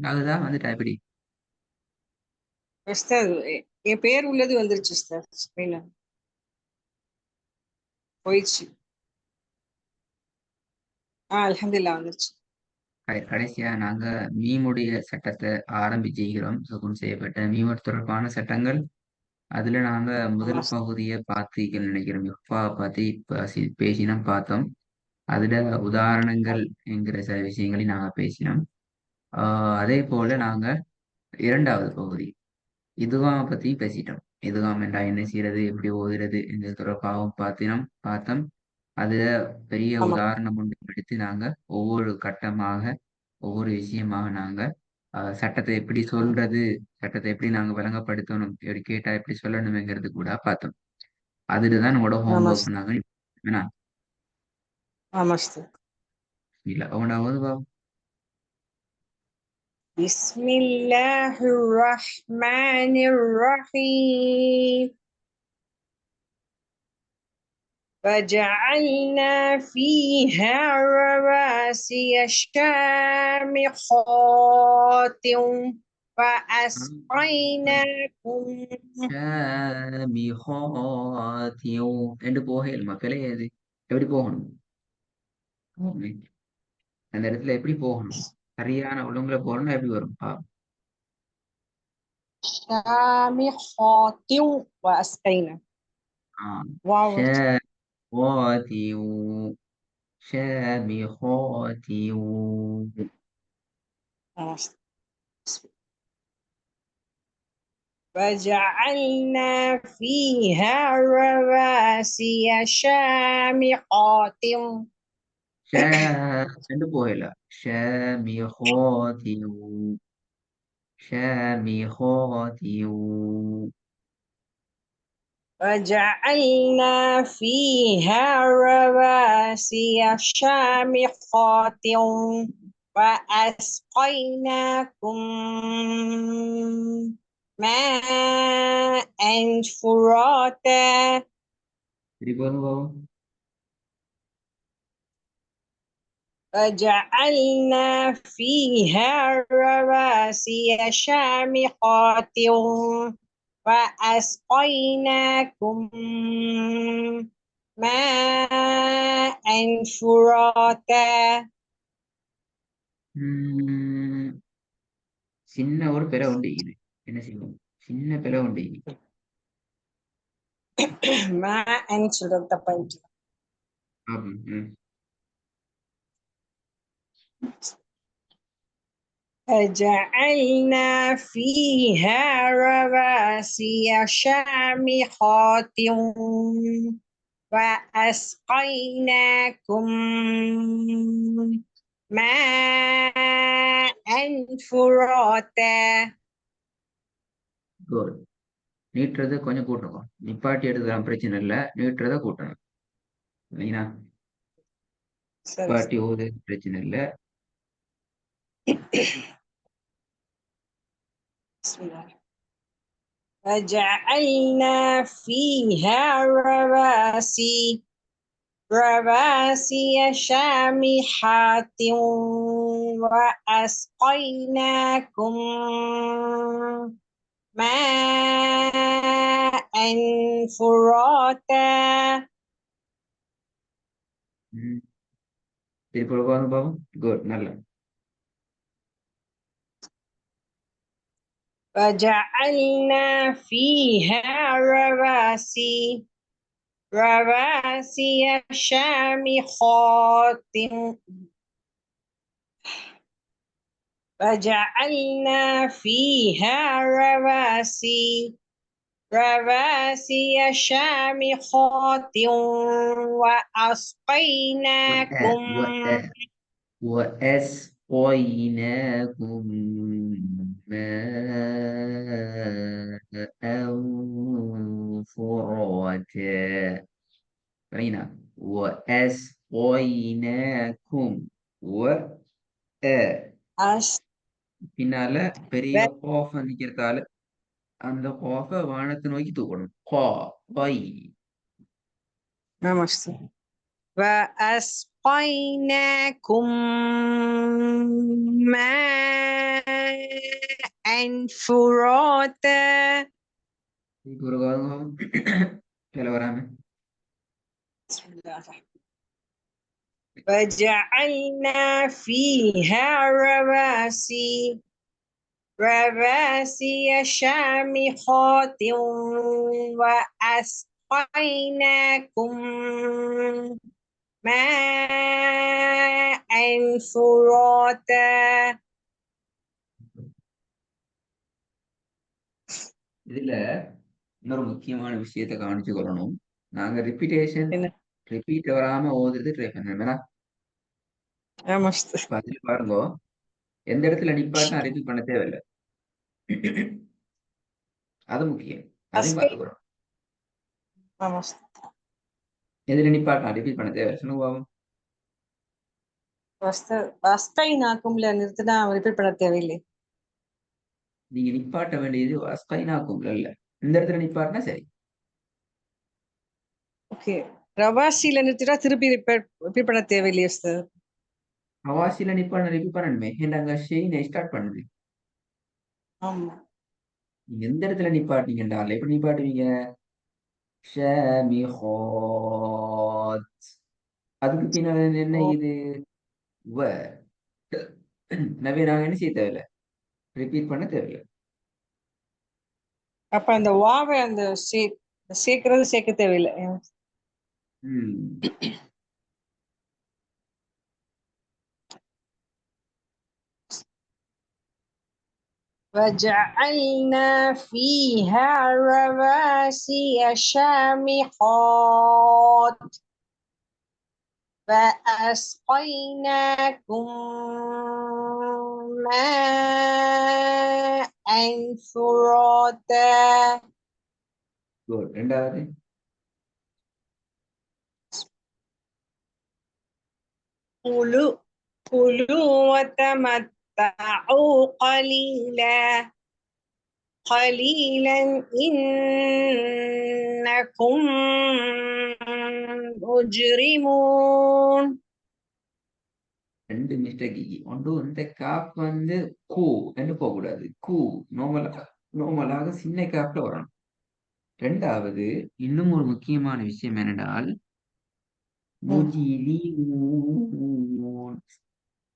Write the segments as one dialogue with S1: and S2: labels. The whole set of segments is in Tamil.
S1: அதுதான் வந்துட்டா எப்படி?
S2: உஸ்தாத், என் பேர் உள்ளது வந்துருச்சு உஸ்தாத். ஸ்க்ரீன்ல போயிடுச்சு. அல்ஹம்துலில்லாஹ் வந்துருச்சு.
S1: கடைசியா நாங்க மீமுடைய சட்டத்தை ஆரம்பிச்சிருக்கிறோம். சுகுன் செய்யப்பட்ட மீமர் தொடர்பான சட்டங்கள். அதுல நாங்க முதல்
S2: ஆமா உஸ்தாத்.
S1: பகுதியை பார்த்து நினைக்கிறோம். இஃபா பத்தி பேசினோம், பார்த்தோம். அதுல உதாரணங்கள் என்கிற சில விஷயங்களை நாங்க பேசினோம். அதே போல நாங்க இரண்டாவது பகுதி இதுகாம பத்தி பேசிட்டோம். இதுகாம் என்றா என்ன செய்யறது, எப்படி ஓதுறது இந்த தொடர்பாகவும் பார்த்தோம். அதுல பெரிய
S2: ஆமா
S1: உதாரணம் ஒன்று எடுத்து நாங்க ஒவ்வொரு கட்டமாக ஒவ்வொரு விஷயமாக நாங்க சட்டத்தை எப்படி சொல்றது, சட்டத்தை எப்படி நாங்க விளங்கப்படுத்தணும், எப்படி கேட்டா எப்படி சொல்லணுங்கிறது கூட பார்த்தோம். அதுலதான் உங்களோட
S2: ஆமா
S1: ஹோம்ஒர்க்
S2: உஸ்தாத்.
S1: பண்ணாங்க. வேணா
S2: ஆமா உஸ்தாத்.
S1: இல்ல உங்களோட
S2: பிஸ்மில்லாஹிர் ரஹ்மானிர் ரஹீம். فجعلنا فيها رواسي شامخات وأسقيناكم.
S1: ஷாமிஹாத்தியோ என்று போகலுமா? பிழையாது. எப்படி போகணும்? அந்த இடத்துல எப்படி போகணும்? சரியான ஒழுங்குல போகணும்னா எப்படி வரும்?
S2: شامخات وأسقينا.
S1: ஆ
S2: واو.
S1: ஷாமிஹாத்தியோ ஷாமிஹாத்தியோ.
S2: وجعلنا فيها رواسي شامخات.
S1: ஷா என்று போகல. ஷாமிஹாத்தியோ ஷாமிஹாத்தியோ.
S2: وجعلنا فيها رواسي شامخات وأسقيناكم ماء فراتا.
S1: Jadi bawa
S2: وجعلنا فيها رواسي شامخات وأسقيناكم ماء فراتا.
S1: சின்ன ஒரு பிற உண்டு இது. என்ன செய்வோம்? சின்ன பிற உண்டு இது.
S2: ماء சொல்றது தப்பாயிடுச்சு. فجعلنا فيها رواسي شامخات وأسقيناكم ماء فراتا.
S1: குட். நீட்டுறதை கொஞ்சம் கூட்டணும். நிப்பாட்டி எடுக்கலாம், பிரச்சனை இல்லை. நீட்டுறதை கூட்டணும். இல்லைங்களா?
S2: சரி.
S1: நிப்பாட்டி ஓது பிரச்சனை இல்லை.
S2: بسم الله. فجعلنا فيها رواسي شامخات وأسقيناكم ماء فراتا.
S1: திருப்பி பாவம். குட், நல்லா.
S2: وجعلنا فيها رواسي شامخات وجعلنا فيها رواسي شامخات وأسقيناكم
S1: وأسقيناكم ماء فراتا. هنا وأسقيناكم
S2: أس
S1: பின்னால பெரிய கோஃப் நிக்கிறதால அந்த கோஃப வானத்தை நோக்கி தூக்கணும். Go by.
S2: نمسते. وأسقيناكم ماء فراتا
S1: இப்போ ஒரு சொல்ல வராம
S2: بسم الله الرحمن وجعلنا فيها رواسي شامخات وأسقيناكم ماء فراتا
S1: இதுல இன்னொரு முக்கியமான விஷயத்தை கவனிச்சு கொள்ளணும். நாங்க ரிப்பீட் வராம ஓதுறது ட்ரை பண்ணேன்.
S2: مست
S1: அதுல பாருங்க, எந்த இடத்துல நிப்பாட்டினா ரிப்பீட் பண்ண தேவையில்லை. அது முக்கியம். அதையும்
S2: أسقي
S1: பார்த்துக்கிறோம்.
S2: مست
S1: எதுல நிப்பாட்டினா ரிப்பீட் பண்ண தேவையில்லை சொல்லுங்க பாவம்.
S2: أسقيناكم நிறுத்தினா ரிப்பீட் பண்ண தேவையில்லை.
S1: நீங்க நிப்பாட்ட வேண்டியது அஸ்கைனாக்கும் இல்ல. இந்த இடத்துல நிப்பாட்டினா சரி.
S2: ஓகே, ரவாசியில நிறுத்திட்டா திருப்பி ரிப்பீட் பண்ண தேவையில்லையே சார்.
S1: அவாசியில நிப்பாட்டின ரிப்பீட் பண்ணணுமே. அங்க ஷெயின் ஸ்டார்ட் பண்ணுது.
S2: ஆமா,
S1: நீங்க எந்த இடத்துல நிப்பாட்டிங்கன்றா எப்படி நிப்பாட்டுவீங்க? ஷமிஹாத். அதுக்கு பின்னால என்ன இது? வ. எனவே நாங்க என்ன செய்ய தேவையில்லை, ரிப்பீட் பண்ண தேவையில்லை.
S2: அப்ப அந்த வாவை அந்த சேர்க்கறது சேர்க்க தேவையில்லை.
S1: ம்
S2: وجعلنا فيها رواسي شامخات فأسقيناكم ماء فراتا
S1: குட். ரெண்டாவது
S2: كلوا وتمتعوا قليلا إنكم مجرمون.
S1: ரெண்டு மிஸ்டேக். ஒன்று இந்த காப் கூ என்று போகக்கூடாது. நார்மலாக சின்ன காப்ல வரணும். ரெண்டாவது இன்னும் ஒரு முக்கியமான விஷயம் என்னென்றால் முஜிரிமூன்.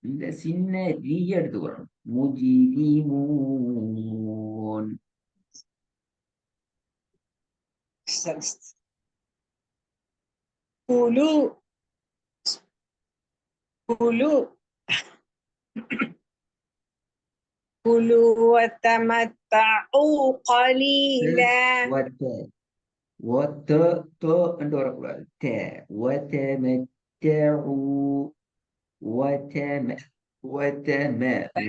S1: இந்த சின்ன ரீ எடுத்து வரணும். முஜிரிமூன்.
S2: كلوا وتمتعوا قليلا.
S1: என்று வரக்கூடாது. وتمتعوا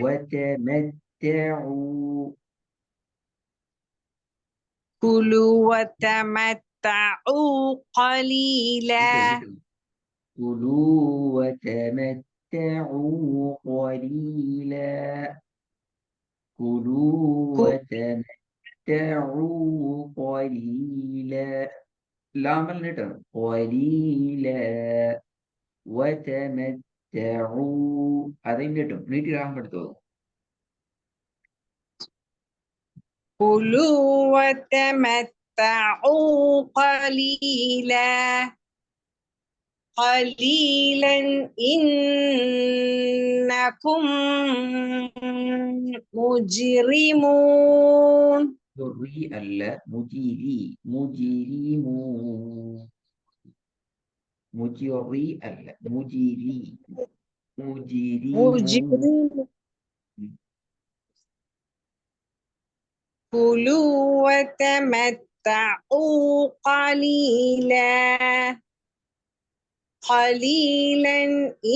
S1: وتمتعوا.
S2: كلوا وتمتعوا قليلا.
S1: كلوا وتمتعوا قليلا. كلوا وتمتعوا قليلا. லாமல் நீட்டணும். قليلا وتمتعوا. அதையும் நீட்டும். நீட்டி ராகப்படுத்துவோம்.
S2: كلوا وتمتعوا قليلا إنكم مجرمون.
S1: ري அல்ல, مجرمون. مجري அல்ல, مجرمون.
S2: كلوا وتمتعوا قليلا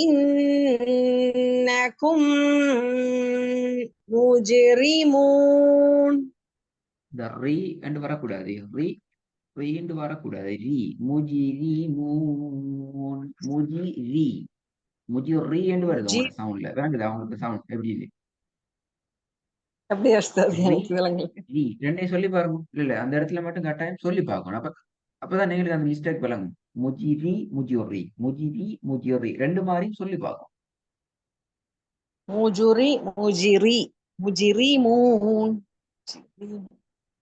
S2: إنكم مجرمون.
S1: இந்த ரீ என்று வரக்கூடாது. ரீ என்று வரக்கூடாது. முஜிரிமூன். முஜிரி என்று வருது உங்களோட சவுண்ட்ல. வேண்டுதா உங்களுக்கு சவுண்ட் எப்படி இல்லை?
S2: அப்படியே எனக்கு விளங்கல.
S1: ரெண்டையும் சொல்லி பாருங்க. இல்ல அந்த இடத்துல மட்டும் கட்டாயம் சொல்லி பார்க்கணும். அப்பதான் நீங்களுக்கு அந்த மிஸ்டேக் விளங்கும். முஜிரி முஜுரி முஜிரி முஜுரி ரெண்டு மாதிரியும் சொல்லி பார்க்கும்.
S2: முஜுரி முஜிரி முஜிரிமூன்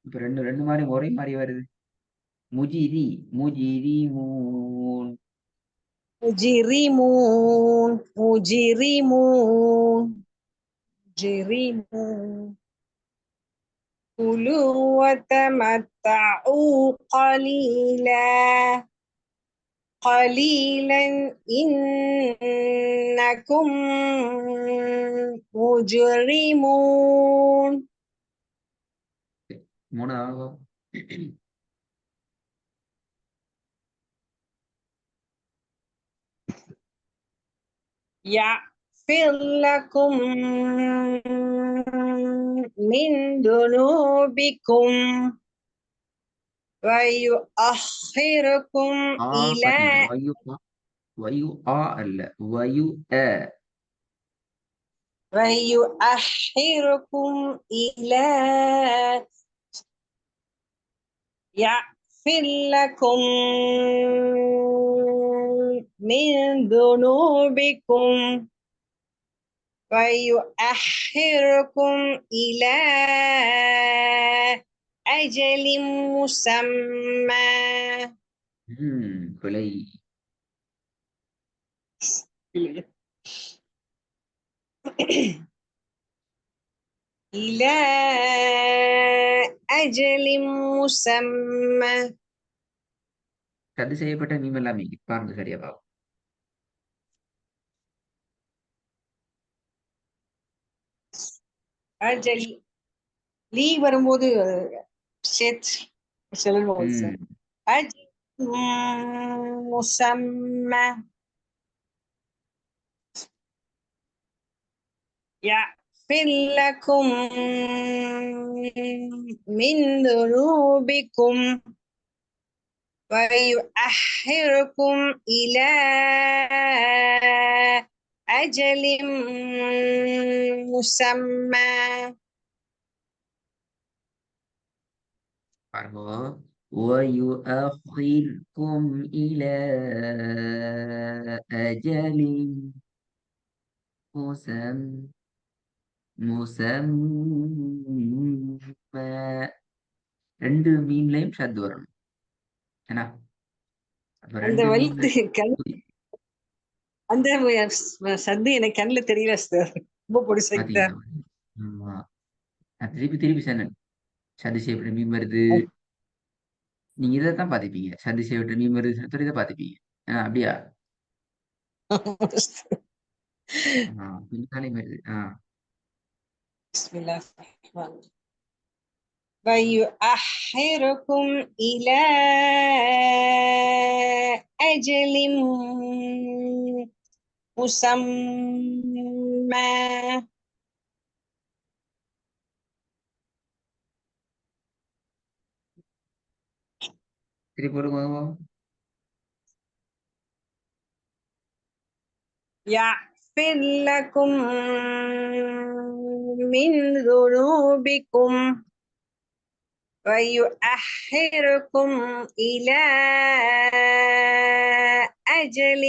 S1: இப்ப ரெண்டு ரெண்டு மாதிரி ஒரே மாதிரி வருது. முஜிரி முஜிரி மூன்.
S2: முஜிரிமூன் முஜிரிமூன் முஜிரிமூன் كلوا وتمتعوا قليلا قليلا إنكم مجرمون.
S1: மூணாவது
S2: يغفر لكم من ذنوبكم ويؤخركم إلى
S1: பாத்தீங்களா? வயு ஆ அல்ல, வயு அ.
S2: ويؤخركم إلى يغفر لكم من ذنوبكم ويؤخركم إلى أجل مسمى.
S1: பிழை.
S2: إلى أجل مسمى.
S1: ரத்து செய்யப்பட்ட மீம் எல்லாமே பாருங்க சரியா பாவம்.
S2: அஜலி லீ வரும்போது சேர்த்து சொல்லணும் சார். அஜல் முசம்ம يغفر لكم من ذنوبكم ويؤخركم إلى أجل مسمى.
S1: பாருங்க. ويؤخركم إلى أجل مسمى. ரெண்டு மீன்லையும் ஷத் வரணும். ஏன்னா அப்ப
S2: அந்த
S1: ரெண்டு மீன்ல
S2: வலி அந்த சத்து எனக்கு கண்ணுல தெரியல சார். ரொம்ப பிடிச்சிருக்கு சார்.
S1: பாத்தீங்களா? ஆமா. நான் திருப்பி திருப்பி சொன்னேன் சதி செய்யப்பட்ட மீன் வருது. நீங்க இதைத்தான் பாத்துப்பீங்க. சதி செய்யப்பட்ட மீன் வருது சொல்லி இதை பாத்துப்பீங்க. அப்படியா? பின்னாலே வருது.
S2: بسم الله الرحمن الرحيم. ويؤخركم إلى أجل مسمى.
S1: திருப்பி போடுங்க.
S2: يغفر لكم من ذنوبكم ويؤخركم إلى أجل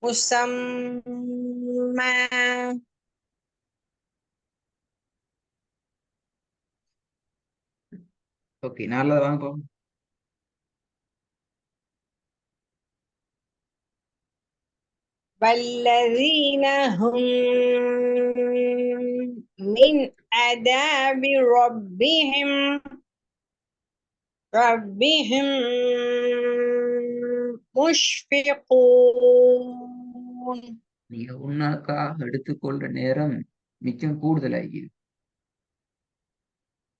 S2: مسمى.
S1: ஓகே, நாலாவது வாங்க போவோம்.
S2: والذين هم من عذاب ربهم مشفقون.
S1: நீங்க உன்னாக்காக எடுத்துக்கொள்ற நேரம் மிச்சம் கூடுதலாகிது.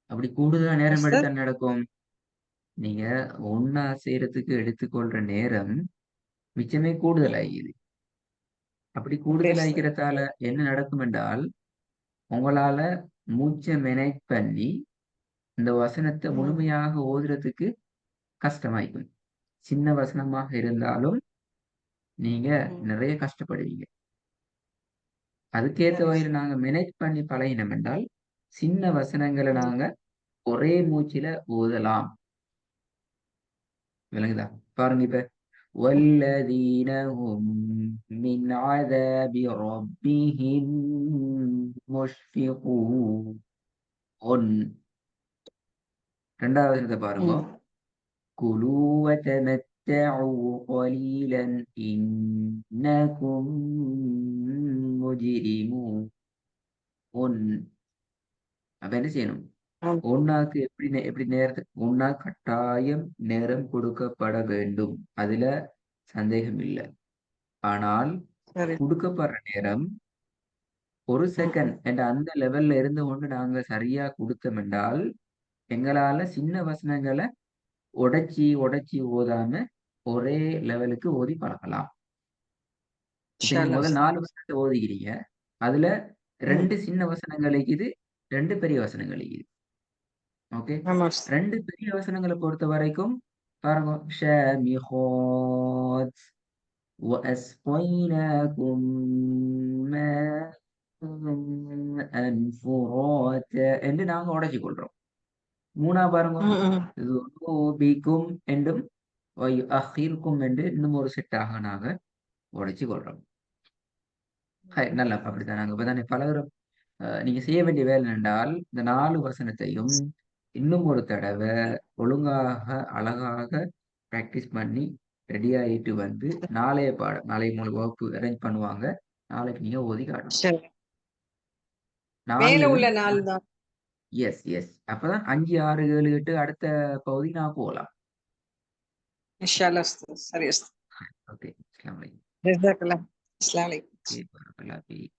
S1: அப்படி கூடுதலா நேரம் எடுத்தா நடக்கும். நீங்க ஒன்னா செய்யறதுக்கு எடுத்துக்கொள்ற நேரம் மிச்சமே கூடுதலாகிது. அப்படி கூடுதலாகிறதால என்ன நடக்கும் என்றால், உங்களால மூச்சை மேனேஜ் பண்ணி இந்த வசனத்தை முழுமையாக ஓதுறதுக்கு கஷ்டமாயிக்கும். சின்ன வசனமாக இருந்தாலும் நீங்க நிறைய கஷ்டப்படுவீங்க. அதுக்கேற்ற வகையில் நாங்க மேனேஜ் பண்ணி பழகினோம் என்றால் சின்ன வசனங்களை நாங்க ஒரே மூச்சில ஓதலாம். விளங்குதா? பாருங்க இப்ப والذين هم من عذاب ربهم مشفقون. ரெண்டாவது வசனத்தை பாருங்க.
S2: ம்.
S1: كلوا وتمتعوا قليلا إنكم مجرمون. அப்ப என்ன செய்யணும்?
S2: ஆம்.
S1: ஒன்னாக்கு எப்படி நேரத்துக்கு ஒன்னா கட்டாயம் நேரம் கொடுக்கப்பட வேண்டும். அதுல சந்தேகம் இல்லை. ஆனால்
S2: சரி.
S1: கொடுக்கப்படுற நேரம் ஒரு
S2: ம், ம்.
S1: செகண்ட் என்ற அந்த லெவல்ல இருந்து கொண்டு நாங்க சரியா கொடுத்தோம் என்றால் எங்களால சின்ன வசனங்களை உடைச்சி உடைச்சி ஓதாம ஒரே லெவலுக்கு ஓதி பழகலாம். இப்ப நீங்க
S2: இன்ஷா
S1: முதல்
S2: அல்லாஹ்.
S1: 4 வசனத்தை ஓதிக்கிறீங்க. அதுல
S2: ம்.
S1: 2 சின்ன வசனங்கள் இருக்குது, 2 பெரிய வசனங்கள் இருக்குது. ஓகே.
S2: ஆமா உஸ்தாத்.
S1: 2 பெரிய வசனங்களை பொறுத்த வரைக்கும் பாருங்க. ஷாமிஹாத் وأسقيناكم ماء فراتا என்று நாங்க உடைச்சு கொள்றோம். மூணா பாருங்க.
S2: ம், ம்.
S1: ذُنُوبِكُمْ என்றும் وَيُؤَخِّرْكُمْ என்று இன்னும் ஒரு செட்டாக நாங்க உடைச்சு கொள்றோம். நல்லா அப்படித்தான் நாங்க இப்பதானே பழகுறோம். நீங்க செய்ய வேண்டிய வேலை என்றால் இந்த 4 வசனத்தையும் இன்னும் ஒரு தடவை ஒழுங்காக அழகாக பிராக்டிஸ் பண்ணி ரெடி ஆயிட்டு வந்து நாளைய பாடம் நாளை உங்களுக்கு வகுப்பு அரேஞ்ச் பண்ணுவாங்க. நாளைக்கு நீங்க ஓதி காட்டணும்.
S2: சரி.
S1: 4
S2: மேல உள்ள 4 தான்.
S1: Yes yes. அப்பதான் 5, 6, 7, 8 அடுத்த பகுதி நான் போகலாம்.
S2: இன்ஷா அல்லாஹ் உஸ்தாத். சரி உஸ்தாத்.
S1: ஓகே. அஸ்ஸலாமு அலைக்கும்.
S2: ஜஸாக்கல்லாஹ். அஸ்ஸலாமு அலைக்கும்.
S1: ஓகே. பரக்கல்லாஹ் ஃபீக்.